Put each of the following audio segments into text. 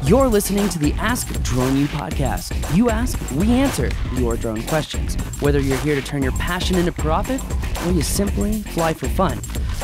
You're listening to the Ask Drone U podcast. You ask, we answer your drone questions. Whether you're here to turn your passion into profit or you simply fly for fun,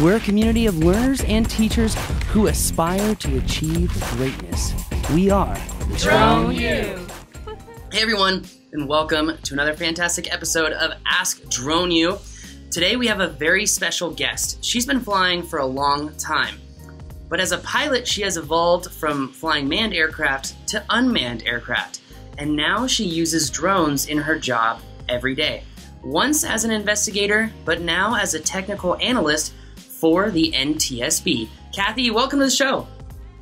we're a community of learners and teachers who aspire to achieve greatness. We are Drone U. Hey everyone, and welcome to another fantastic episode of Ask Drone U. Today we have a very special guest. She's been flying for a long time. But as a pilot, she has evolved from flying manned aircraft to unmanned aircraft. And now she uses drones in her job every day. Once as an investigator, but now as a technical analyst for the NTSB. Cathy, welcome to the show.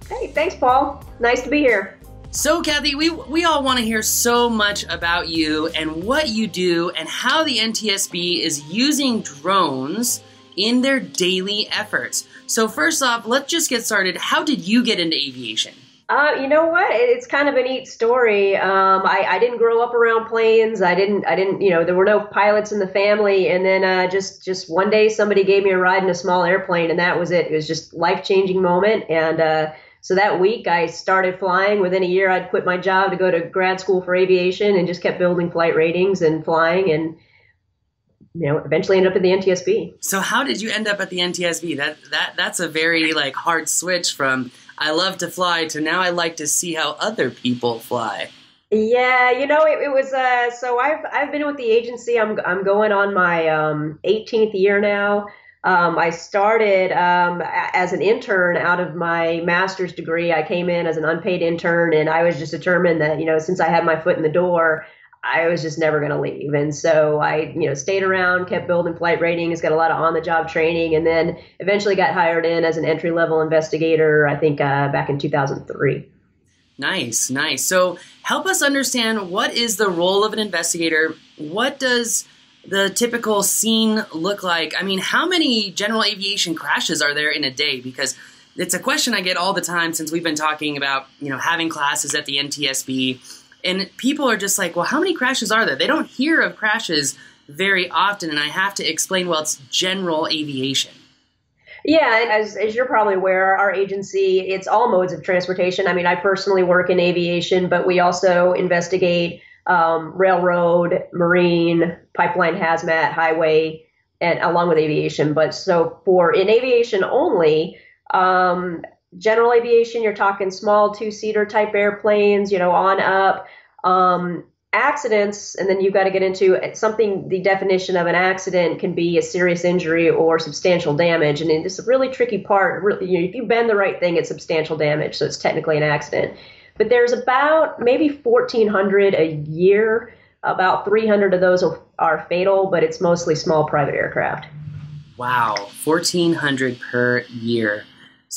Hey, thanks, Paul. Nice to be here. So, Cathy, we all want to hear so much about you and what you do and how the NTSB is using drones in their daily efforts. So first off, let's just get started. How did you get into aviation? You know what? It's kind of a neat story. I didn't grow up around planes. I didn't, there were no pilots in the family. And then just one day somebody gave me a ride in a small airplane and that was it. It was just life-changing moment. And so that week I started flying. Within a year, I'd quit my job to go to grad school for aviation and just kept building flight ratings and flying and eventually ended up at the NTSB. So how did you end up at the NTSB? That's a very hard switch from I love to fly to now I like to see how other people fly. Yeah, it was so I've been with the agency. I'm going on my 18th year now. I started as an intern out of my master's degree. I came in as an unpaid intern, and I was just determined that since I had my foot in the door, I was just never going to leave. And so I, stayed around, kept building flight ratings, got a lot of on-the-job training, and then eventually got hired in as an entry-level investigator, I think back in 2003. Nice. So help us understand, what is the role of an investigator? What does the typical scene look like? I mean, how many general aviation crashes are there in a day? Because it's a question I get all the time since we've been talking about, having classes at the NTSB. And people are just like, well, how many crashes are there? They don't hear of crashes very often, and I have to explain, well, it's general aviation. Yeah, and as you're probably aware, our agency, it's all modes of transportation. I mean, I personally work in aviation, but we also investigate railroad, marine, pipeline, hazmat, highway, and along with aviation. But so in aviation only, general aviation, you're talking small two-seater type airplanes, on up, accidents, and then you've got to get into something. The definition of an accident can be a serious injury or substantial damage. And it's a really tricky part. If you bend the right thing, it's substantial damage. So it's technically an accident. But there's about maybe 1,400 a year. About 300 of those are fatal, but it's mostly small private aircraft. Wow, 1,400 per year.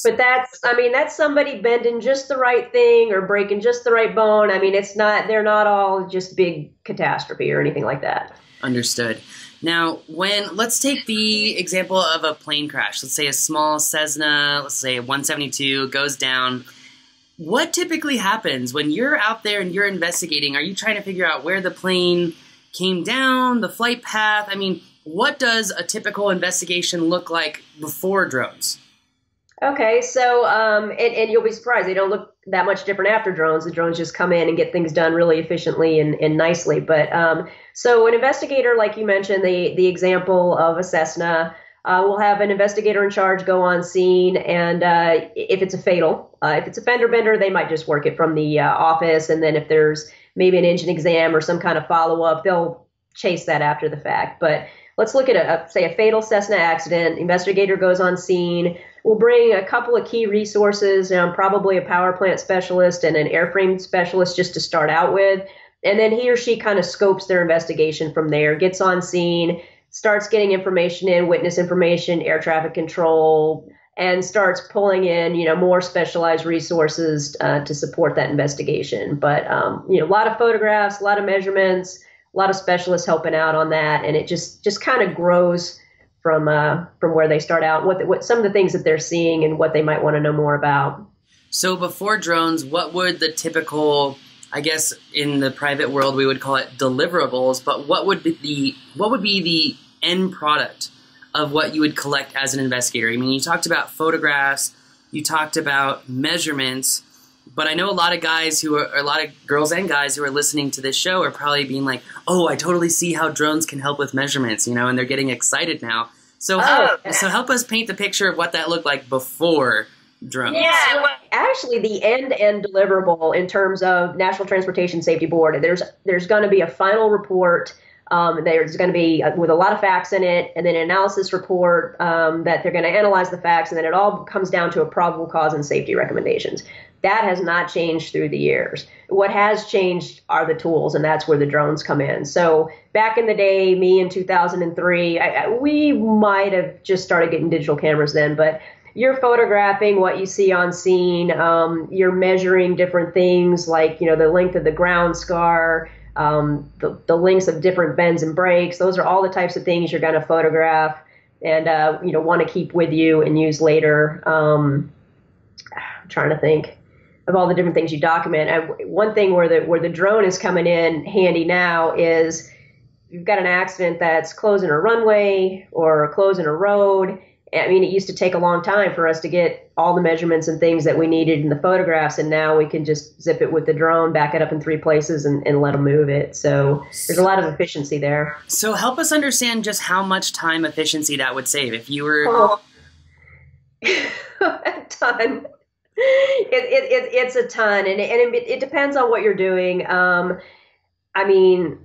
But that's somebody bending just the right thing or breaking just the right bone. I mean, they're not all just big catastrophe or anything like that. Understood. Now, let's take the example of a plane crash. Let's say a small Cessna, let's say a 172 goes down. What typically happens when you're out there and you're investigating? Are you trying to figure out where the plane came down, the flight path? I mean, what does a typical investigation look like before drones? Okay, so and you'll be surprised, they don't look that much different after drones. The drones just come in and get things done really efficiently and nicely. But so an investigator, like you mentioned, the example of a Cessna, will have an investigator in charge go on scene, and if it's a fatal, if it's a fender bender, they might just work it from the office, and then if there's maybe an engine exam or some kind of follow-up, they'll chase that after the fact. But let's look at say a fatal Cessna accident. Investigator goes on scene. We'll bring a couple of key resources, probably a power plant specialist and an airframe specialist just to start out with. And then he or she kind of scopes their investigation from there, gets on scene, starts getting information in, witness information, air traffic control, and starts pulling in, more specialized resources to support that investigation. But, a lot of photographs, a lot of measurements, a lot of specialists helping out on that. And it just kind of grows from where they start out, what some of the things that they're seeing and what they might want to know more about. So before drones, what would the typical, I guess in the private world we would call it deliverables, but what would be the end product of what you would collect as an investigator? I mean, you talked about photographs, you talked about measurements. But I know a lot of guys a lot of girls and guys who are listening to this show are probably being like, oh, I totally see how drones can help with measurements, and they're getting excited now. So help us paint the picture of what that looked like before drones. Yeah, well, actually, the end-to-end deliverable in terms of National Transportation Safety Board, there's going to be a final report. There's going to be with a lot of facts in it, and then an analysis report that they're going to analyze the facts, and then it all comes down to a probable cause and safety recommendations. That has not changed through the years. What has changed are the tools, and that's where the drones come in. So back in the day, me in 2003, we might have just started getting digital cameras then, but you're photographing what you see on scene. You're measuring different things like, the length of the ground scar, the lengths of different bends and breaks. Those are all the types of things you're going to photograph and, want to keep with you and use later. I'm trying to think of all the different things you document. One thing where the drone is coming in handy now is you've got an accident that's closing a runway or closing a road. I mean, it used to take a long time for us to get all the measurements and things that we needed in the photographs, and now we can just zip it with the drone, back it up in 3 places, and let them move it. So there's a lot of efficiency there. So help us understand just how much time efficiency that would save if you were... A ton. It's a ton, and it depends on what you're doing. I mean,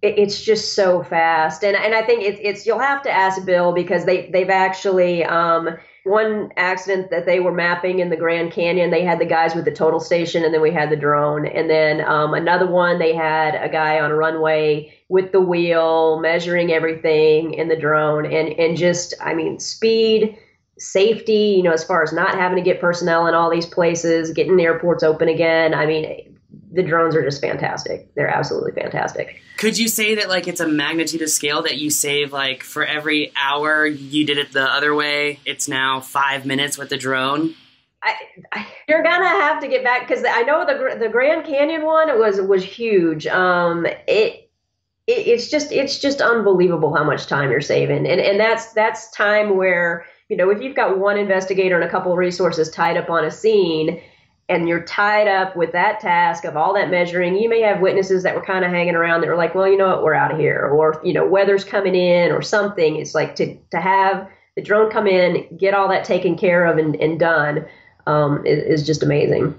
it's just so fast, and I think it's you'll have to ask Bill because they've actually one accident that they were mapping in the Grand Canyon, they had the guys with the total station, and then we had the drone, and then another one they had a guy on a runway with the wheel measuring everything in the drone, and just speed. Safety, as far as not having to get personnel in all these places, getting the airports open again. I mean, the drones are just fantastic. They're absolutely fantastic. Could you say that it's a magnitude of scale that you save for every hour you did it the other way, it's now 5 minutes with the drone? You're gonna have to get back because I know the Grand Canyon one was huge. It's just unbelievable how much time you're saving, and that's time where. If you've got one investigator and a couple of resources tied up on a scene and you're tied up with that task of all that measuring, you may have witnesses that were kind of hanging around that were like, well, you know what, we're out of here. Or, weather's coming in or something. It's like to have the drone come in, get all that taken care of and done is just amazing.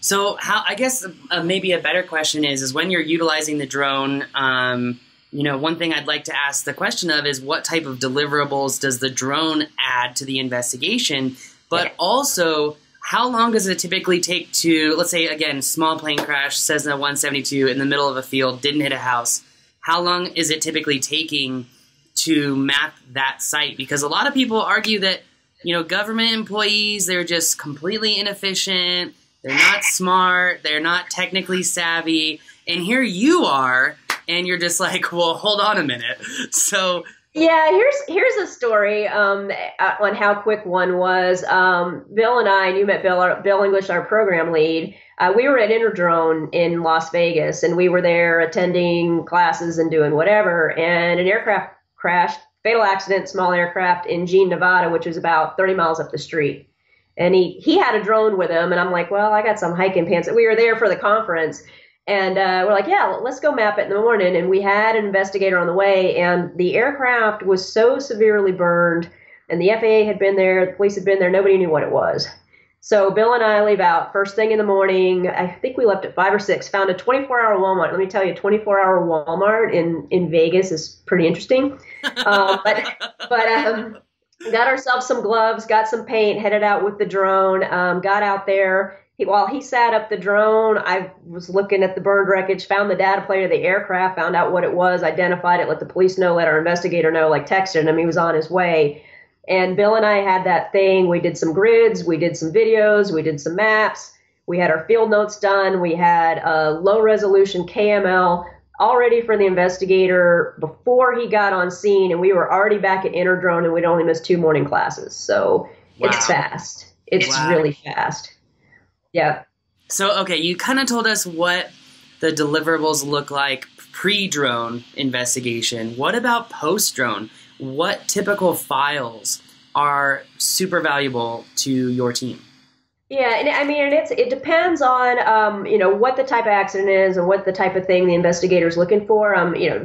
So I guess maybe a better question is when you're utilizing the drone, one thing I'd like to ask the question of is what type of deliverables does the drone add to the investigation? But also, how long does it typically take to, let's say, again, small plane crash, Cessna 172 in the middle of a field, didn't hit a house. How long is it typically taking to map that site? Because a lot of people argue that, government employees, they're just completely inefficient. They're not smart. They're not technically savvy. And here you are. And you're just like, well, hold on a minute. So yeah, here's a story on how quick one was. Bill and I, and you met Bill English, our program lead. We were at Interdrone in Las Vegas, and we were there attending classes and doing whatever. And an aircraft crashed, fatal accident, small aircraft in Jean, Nevada, which was about 30 miles up the street. And he had a drone with him, and I'm like, well, I got some hiking pants. We were there for the conference. And we're like, yeah, let's go map it in the morning. And we had an investigator on the way, and the aircraft was so severely burned, and the FAA had been there, the police had been there, nobody knew what it was. So Bill and I leave out first thing in the morning. I think we left at 5 or 6, found a 24-hour Walmart. Let me tell you, 24-hour Walmart in Vegas is pretty interesting. But got ourselves some gloves, got some paint, headed out with the drone, got out there. While he sat up the drone, I was looking at the burned wreckage, found the data plate of the aircraft, found out what it was, identified it, let the police know, let our investigator know, texted him. He was on his way. And Bill and I had that thing. We did some grids, we did some videos, we did some maps. We had our field notes done. We had a low resolution KML all ready for the investigator before he got on scene. And we were already back at Interdrone, and we'd only missed 2 morning classes. So It's fast. It's really fast. Yeah. So, okay, you kind of told us what the deliverables look like pre-drone investigation. What about post-drone? What typical files are super valuable to your team? Yeah, and I mean, and it depends on what the type of accident is and what the type of thing the investigator's looking for.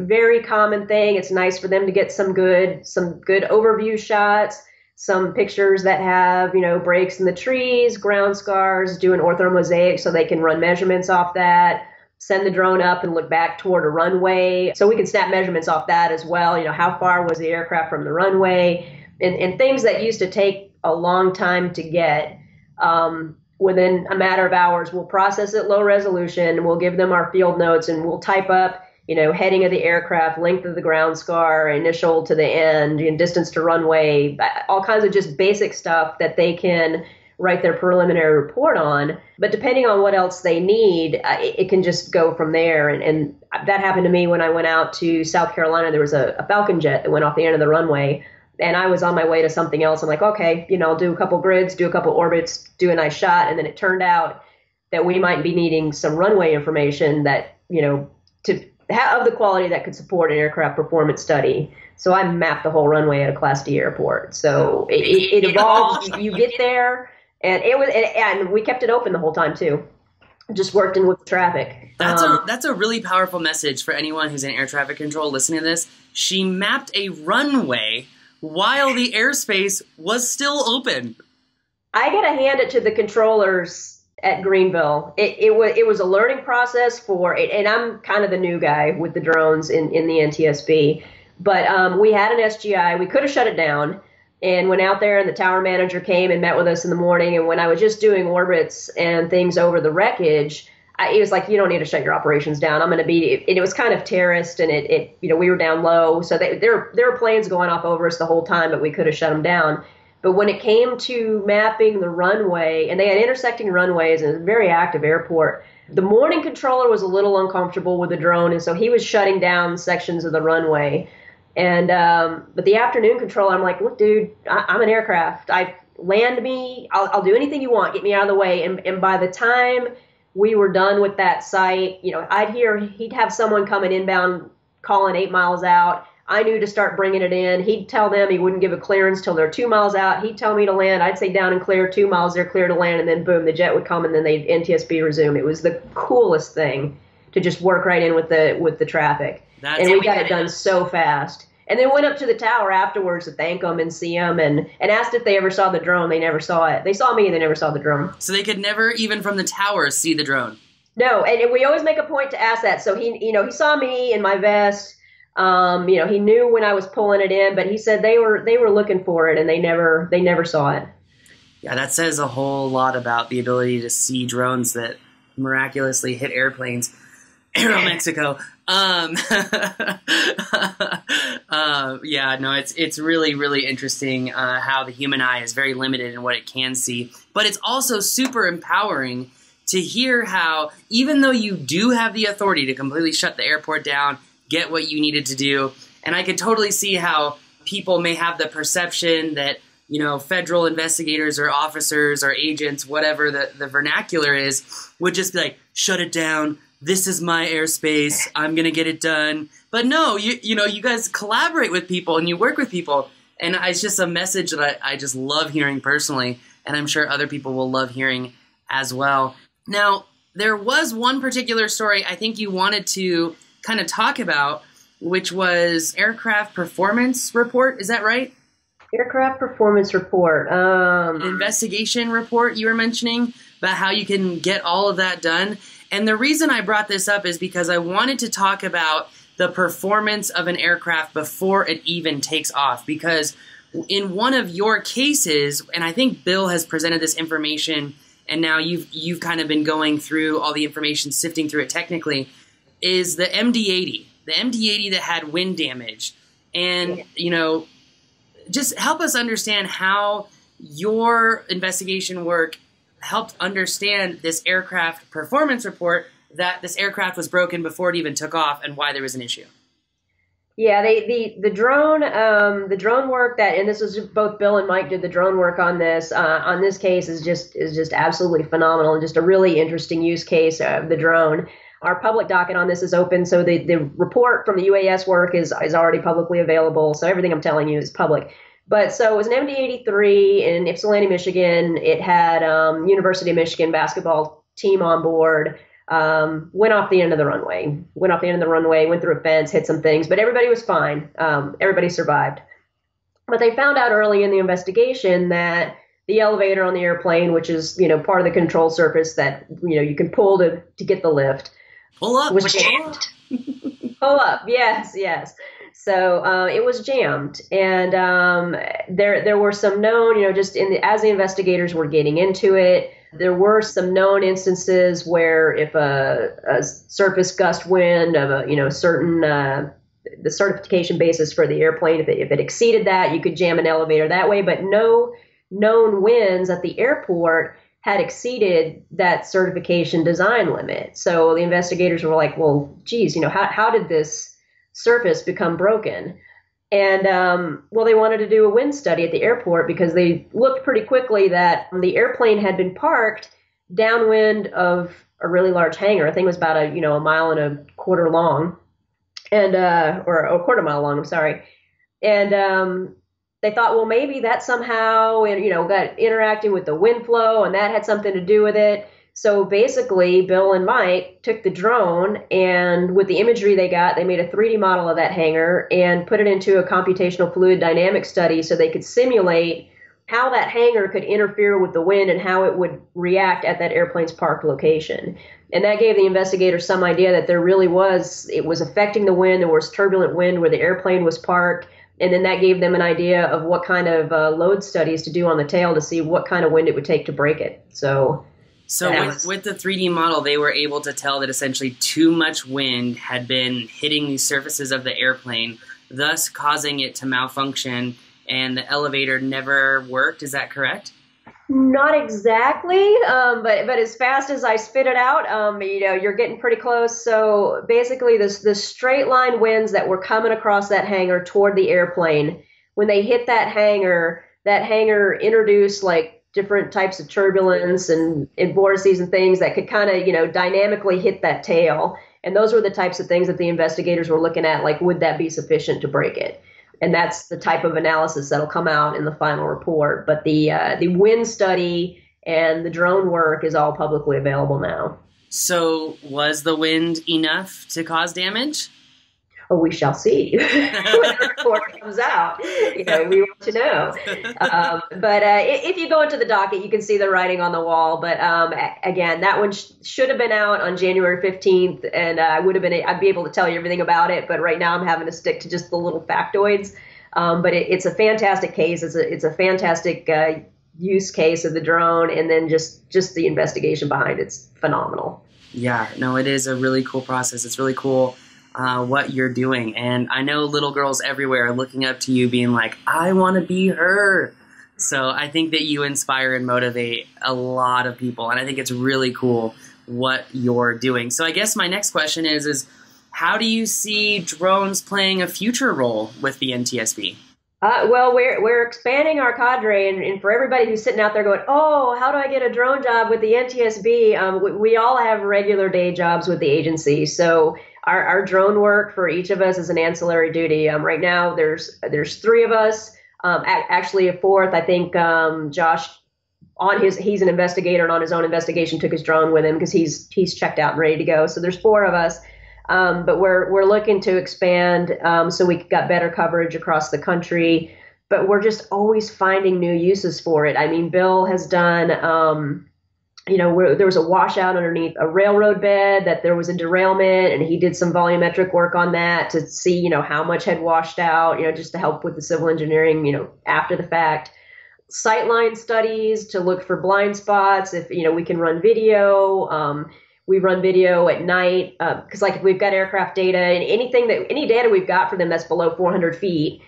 Very common thing. It's nice for them to get some good overview shots, some pictures that have breaks in the trees, ground scars, do an orthomosaic so they can run measurements off that. Send the drone up and look back toward a runway so we can snap measurements off that as well. How far was the aircraft from the runway, and things that used to take a long time to get. Within a matter of hours, we'll process it low resolution. We'll give them our field notes and we'll type up, heading of the aircraft, length of the ground scar, initial to the end, distance to runway, all kinds of just basic stuff that they can write their preliminary report on. But depending on what else they need, it can just go from there. And that happened to me when I went out to South Carolina. There was a Falcon jet that went off the end of the runway. And I was on my way to something else. I'm like, okay, I'll do a couple grids, do a couple orbits, do a nice shot. And then it turned out that we might be needing some runway information that, to have the quality that could support an aircraft performance study. So I mapped the whole runway at a Class D airport. So it evolved. You get there, and and we kept it open the whole time too. Just worked in with the traffic. That's a really powerful message for anyone who's in air traffic control listening to this. She mapped a runway while the airspace was still open. I got to hand it to the controllers at Greenville. It was a learning process for it, and I'm kind of the new guy with the drones in the NTSB. But we had an SGI. We could have shut it down and went out there, and the tower manager came and met with us in the morning. And when I was just doing orbits and things over the wreckage, he was like, you don't need to shut your operations down. I'm going to be, and it was kind of terraced, and we were down low. So there were planes going off over us the whole time, but we could have shut them down. But when it came to mapping the runway, and they had intersecting runways, and it was a very active airport, the morning controller was a little uncomfortable with the drone. And so he was shutting down sections of the runway. And, but the afternoon controller, I'm like, look, dude, I'm an aircraft. Land me. I'll do anything you want. Get me out of the way. And by the time we were done with that site, he'd have someone coming inbound, calling 8 miles out. I knew to start bringing it in. He'd tell them he wouldn't give a clearance till they're 2 miles out. He'd tell me to land. I'd say down and clear, 2 miles, they're clear to land. And then boom, the jet would come and then they'd NTSB resume. It was the coolest thing to just work right in with the traffic. And we got it done so fast. And then went up to the tower afterwards to thank them and see them and asked if they ever saw the drone. They never saw it. They saw me and they never saw the drone. So they could never, even from the tower, see the drone? No, and we always make a point to ask that. So he saw me in my vest. He knew when I was pulling it in, but he said they were looking for it and they never saw it. Yeah, that says a whole lot about the ability to see drones that miraculously hit airplanes. Aeromexico. Yeah, no, it's really, really interesting how the human eye is very limited in what it can see. But it's also super empowering to hear how, even though you do have the authority to completely shut the airport down, get what you needed to do, and I could totally see how people may have the perception that, federal investigators or officers or agents, whatever the vernacular is, would just be like, shut it down. This is my airspace. I'm going to get it done. But no, you guys collaborate with people and you work with people. And it's just a message that I just love hearing personally. And I'm sure other people will love hearing as well. Now, there was one particular story I think you wanted to kind of talk about, which was aircraft performance report. Is that right? Aircraft performance report. Investigation report you were mentioning about how you can get all of that done. And the reason I brought this up is because I wanted to talk about the performance of an aircraft before it even takes off. Because in one of your cases, and I think Bill has presented this information, and now you've kind of been going through all the information, sifting through it technically, is the MD-80. The MD-80 that had wind damage. And, just help us understand how your investigation work helped understand this aircraft performance report, that this aircraft was broken before it even took off, and why there was an issue. Yeah, the drone work and this was both Bill and Mike did the drone work on this case is just absolutely phenomenal, and just a really interesting use case of the drone. Our public docket on this is open, so the report from the UAS work is already publicly available. So everything I'm telling you is public. But so it was an MD-83 in Ypsilanti, Michigan. It had University of Michigan basketball team on board. Went off the end of the runway. Went through a fence, hit some things, but everybody was fine. Everybody survived. But they found out early in the investigation that the elevator on the airplane, which is, part of the control surface that, you can pull to get the lift. Pull up. Was jammed. Pull up. Yes. So it was jammed. And there were some known, as the investigators were getting into it, there were some known instances where if a surface gust wind of a certain the certification basis for the airplane, if it exceeded that, you could jam an elevator that way. But no known winds at the airport had exceeded that certification design limit. So the investigators were like, well, geez, how did this surface become broken? And, they wanted to do a wind study at the airport because they looked pretty quickly that the airplane had been parked downwind of a really large hangar. I think it was about a mile and a quarter long, and or a quarter mile long. I'm sorry. And they thought, well, maybe that somehow got interacting with the wind flow, and that had something to do with it. So basically, Bill and Mike took the drone, and with the imagery they got, they made a 3D model of that hangar and put it into a computational fluid dynamics study so they could simulate how that hangar could interfere with the wind and how it would react at that airplane's parked location. And that gave the investigators some idea that it was affecting the wind. There was turbulent wind where the airplane was parked. And then that gave them an idea of what kind of load studies to do on the tail to see what kind of wind it would take to break it. So with the 3D model, they were able to tell that essentially too much wind had been hitting the surfaces of the airplane, thus causing it to malfunction, and the elevator never worked. Is that correct? Not exactly, but as fast as I spit it out, you're getting pretty close. So basically, the straight line winds that were coming across that hangar toward the airplane, when they hit that hangar introduced like different types of turbulence and vortices and things that could kind of, dynamically hit that tail. And those were the types of things that the investigators were looking at, like, would that be sufficient to break it? And that's the type of analysis that'll come out in the final report. But the wind study and the drone work is all publicly available now. So was the wind enough to cause damage? Oh, we shall see when the report comes out. We want to know. But if you go into the docket, you can see the writing on the wall. But again, that one should have been out on January 15th, and I'd be able to tell you everything about it. But right now, I'm having to stick to just the little factoids. But it's a fantastic case. It's a fantastic use case of the drone, and then just the investigation behind it's phenomenal. Yeah, no, it is a really cool process. It's really cool. What you're doing. And I know little girls everywhere are looking up to you being like, I want to be her. So I think that you inspire and motivate a lot of people. And I think it's really cool what you're doing. So I guess my next question is how do you see drones playing a future role with the NTSB? Well, we're expanding our cadre, and for everybody who's sitting out there going, oh, how do I get a drone job with the NTSB? We all have regular day jobs with the agency. So our drone work for each of us is an ancillary duty. Right now, there's three of us, actually a fourth. I think Josh, he's an investigator, and on his own investigation took his drone with him because he's checked out and ready to go. So there's four of us, but we're looking to expand so we got better coverage across the country. But we're just always finding new uses for it. I mean, Bill has done. There was a washout underneath a railroad bed, that there was a derailment, and he did some volumetric work on that to see, how much had washed out, just to help with the civil engineering, after the fact. Sightline studies to look for blind spots. If, we can run video. We run video at night because, like, if we've got aircraft data and any data we've got for them that's below 400 feet,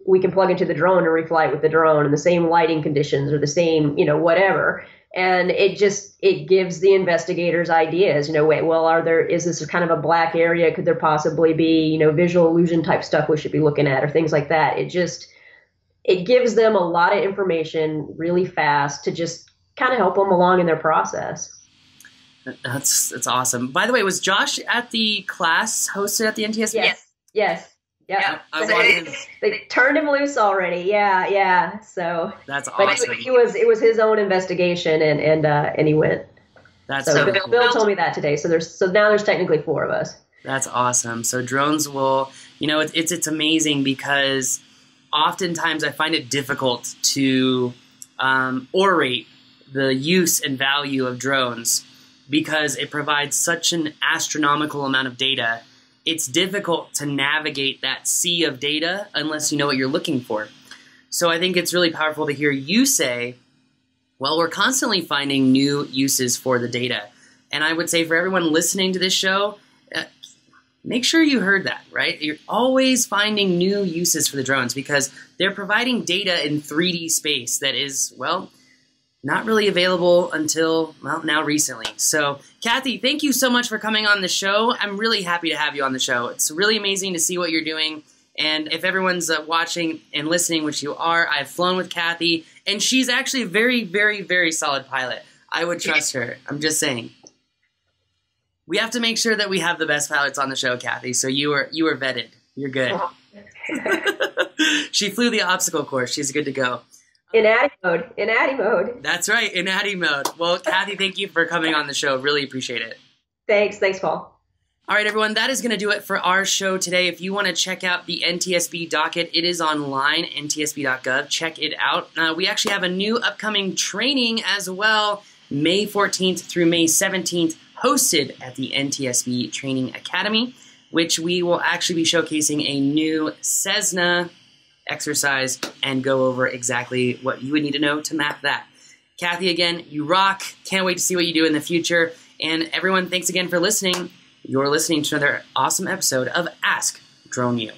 we can plug into the drone and refly it with the drone in the same lighting conditions or the same, whatever. And it gives the investigators ideas, is this kind of a black area? Could there possibly be, visual illusion type stuff we should be looking at or things like that? It gives them a lot of information really fast to just kind of help them along in their process. That's awesome. By the way, was Josh at the class hosted at the NTSB? Yes. Yeah, I they turned him loose already. Yeah. So that's awesome. But it was his own investigation, and he went. That's so cool. Bill told me that today. So now there's technically 4 of us. That's awesome. So drones will, it's amazing because oftentimes I find it difficult to orate the use and value of drones because it provides such an astronomical amount of data. It's difficult to navigate that sea of data unless you know what you're looking for. So I think it's really powerful to hear you say, well, we're constantly finding new uses for the data. And I would say for everyone listening to this show, make sure you heard that, right? You're always finding new uses for the drones because they're providing data in 3D space that is, well, not really available until, well, now recently. So, Cathy, thank you so much for coming on the show. I'm really happy to have you on the show. It's really amazing to see what you're doing. And if everyone's watching and listening, which you are, I've flown with Cathy, and she's actually a very, very, very solid pilot. I would trust her. I'm just saying. We have to make sure that we have the best pilots on the show, Cathy. So you were vetted. You're good. She flew the obstacle course. She's good to go. In Addy mode. That's right, in Addy mode. Well, Cathy, thank you for coming on the show. Really appreciate it. Thanks, Paul. All right, everyone, that is going to do it for our show today. If you want to check out the NTSB docket, it is online, ntsb.gov. Check it out. We actually have a new upcoming training as well, May 14th through May 17th, hosted at the NTSB Training Academy, which we will actually be showcasing a new Cessna exercise and go over exactly what you would need to know to map that. Cathy, again, you rock. Can't wait to see what you do in the future. And everyone, thanks again for listening. You're listening to another awesome episode of Ask Drone U.